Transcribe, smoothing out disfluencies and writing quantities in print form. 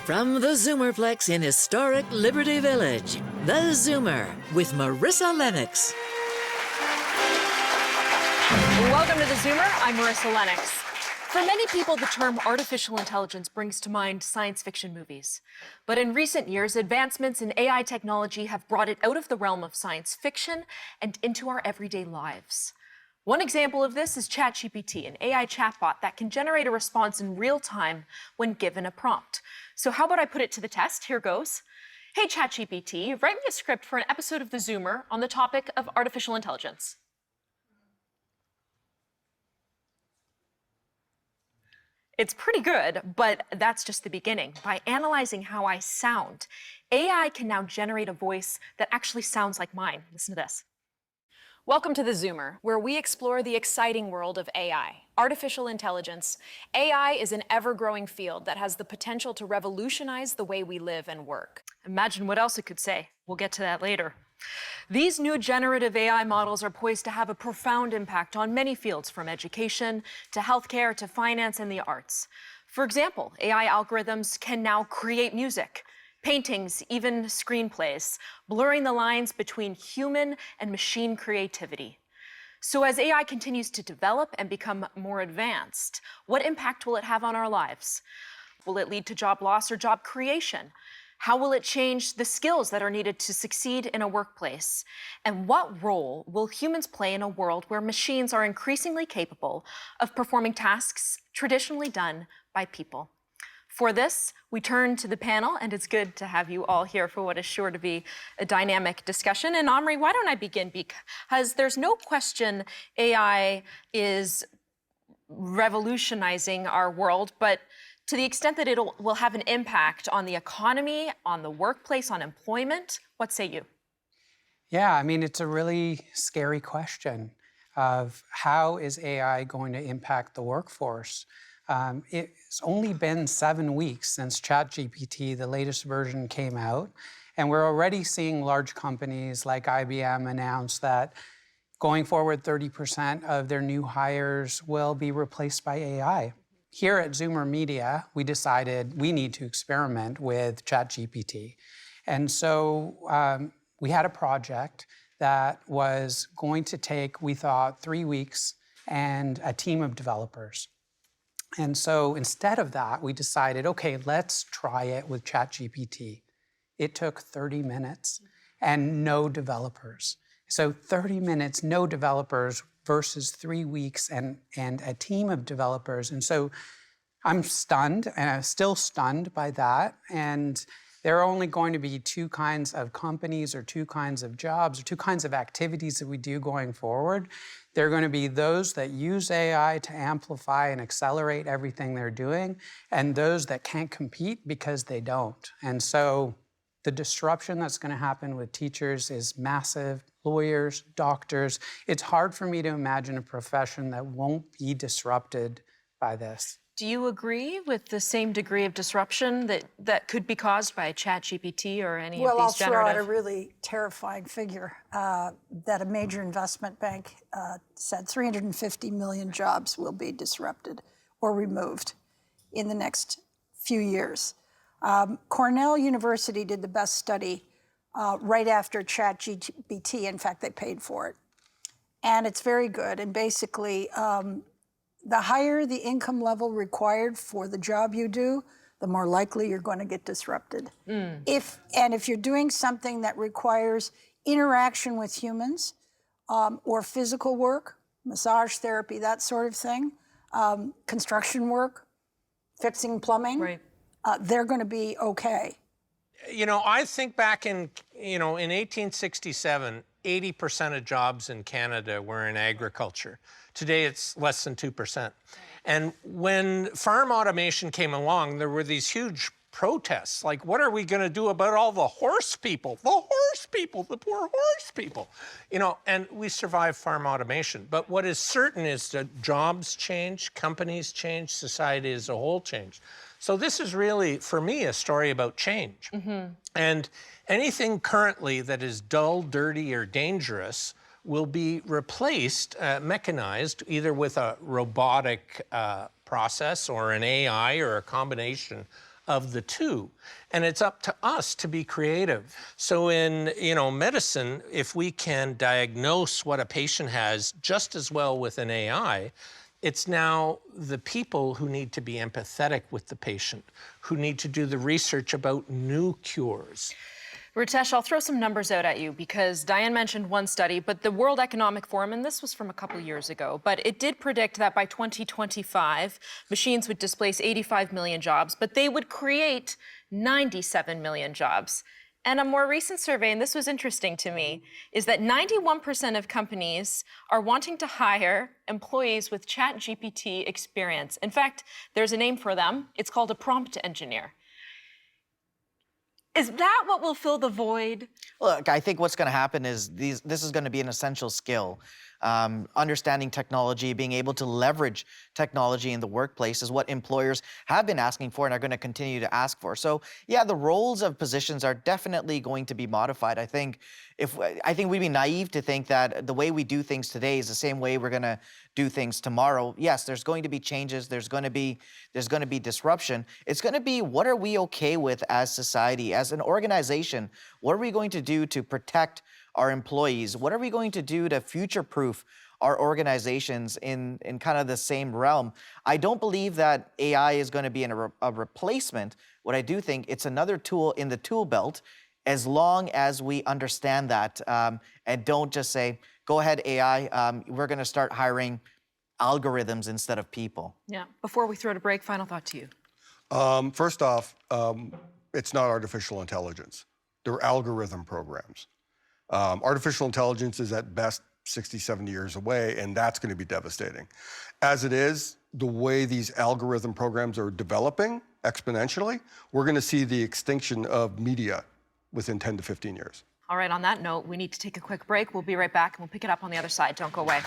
From the Zoomerplex in historic Liberty Village, the Zoomer with Marissa Lennox. Welcome to the Zoomer. I'm Marissa Lennox. For many people, the term artificial intelligence brings to mind science fiction movies. But in recent years, advancements in AI technology have brought it out of the realm of science fiction and into our everyday lives. One example of this is ChatGPT, an AI chatbot that can generate a response in real time when given a prompt. So how about I put it to the test? Here goes. Hey, ChatGPT, write me a script for an episode of the Zoomer on the topic of artificial intelligence. It's pretty good, but that's just the beginning. By analyzing how I sound, AI can now generate a voice that actually sounds like mine. Listen to this. Welcome to the Zoomer, where we explore the exciting world of AI, artificial intelligence. AI is an ever-growing field that has the potential to revolutionize the way we live and work. Imagine what else it could say. We'll get to that later. These new generative AI models are poised to have a profound impact on many fields, from education to healthcare to finance and the arts. For example, AI algorithms can now create music, paintings, even screenplays, blurring the lines between human and machine creativity. So as AI continues to develop and become more advanced, what impact will it have on our lives? Will it lead to job loss or job creation? How will it change the skills that are needed to succeed in a workplace? And what role will humans play in a world where machines are increasingly capable of performing tasks traditionally done by people? For this, we turn to the panel, and it's good to have you all here for what is sure to be a dynamic discussion. And Omri, why don't I begin? Because there's no question AI is revolutionizing our world, but to the extent that it will have an impact on the economy, on the workplace, on employment, what say you? Yeah, I mean, it's a really scary question of how is AI going to impact the workforce? It's only been 7 weeks since ChatGPT, the latest version, came out, and we're already seeing large companies like IBM announce that going forward, 30% of their new hires will be replaced by AI. Here at ZoomerMedia, we decided we need to experiment with ChatGPT. And so we had a project that was going to take, we thought, 3 weeks and a team of developers. And so instead of that, we decided, okay, let's try it with ChatGPT. It took 30 minutes and no developers. So 30 minutes, no developers versus 3 weeks and a team of developers. And so I'm stunned, and I'm still stunned by that. And there are only going to be 2 kinds of companies or 2 kinds of jobs or 2 kinds of activities that we do going forward. There are going to be those that use AI to amplify and accelerate everything they're doing, and those that can't compete because they don't. And so the disruption that's going to happen with teachers is massive. Lawyers, doctors. It's hard for me to imagine a profession that won't be disrupted by this. Do you agree with the same degree of disruption that could be caused by ChatGPT or any of these generative? Well, I'll throw out a really terrifying figure that a major investment bank said 350 million jobs will be disrupted or removed in the next few years. Cornell University did the best study right after ChatGPT. In fact, they paid for it. And it's very good. And basically, the higher the income level required for the job you do, the more likely you're going to get disrupted. If you're doing something that requires interaction with humans or physical work, massage therapy, that sort of thing, construction work, fixing plumbing, right. They're going to be okay. You know, I think back in 1867, 80% of jobs in Canada were in agriculture. Today, it's less than 2%. And when farm automation came along, there were these huge protests. Like, what are we going to do about all the horse people? The horse people, the poor horse people. You know, and we survived farm automation. But what is certain is that jobs change, companies change, society as a whole changed. So this is really, for me, a story about change. And anything currently that is dull, dirty, or dangerous will be replaced, mechanized, either with a robotic process or an AI or a combination of the two. And it's up to us to be creative. So in, medicine, if we can diagnose what a patient has just as well with an AI, it's now the people who need to be empathetic with the patient, who need to do the research about new cures. Ritesh, I'll throw some numbers out at you because Diane mentioned one study, but the World Economic Forum, and this was from a couple years ago, but it did predict that by 2025, machines would displace 85 million jobs, but they would create 97 million jobs. And a more recent survey, and this was interesting to me, is that 91% of companies are wanting to hire employees with ChatGPT experience. In fact, there's a name for them. It's called a prompt engineer. Is that what will fill the void? Look, I think what's going to happen is this is going to be an essential skill. Understanding technology, being able to leverage technology in the workplace is what employers have been asking for and are going to continue to ask for. So, yeah, the roles of positions are definitely going to be modified. I think we'd be naive to think that the way we do things today is the same way we're going to do things tomorrow. Yes, there's going to be changes. There's going to be disruption. It's going to be, what are we okay with as society, as an organization? What are we going to do to protect our employees? What are we going to do to future-proof our organizations in kind of the same realm? I don't believe that AI is going to be a replacement. What I do think, it's another tool in the tool belt, as long as we understand that and don't just say, go ahead, AI, we're going to start hiring algorithms instead of people. Yeah. Before we throw to break, final thought to you. First off, it's not artificial intelligence. They're algorithm programs. Artificial intelligence is at best 60, 70 years away, and that's going to be devastating. As it is, the way these algorithm programs are developing exponentially, we're going to see the extinction of media within 10 to 15 years. All right, on that note, we need to take a quick break. We'll be right back, and we'll pick it up on the other side. Don't go away.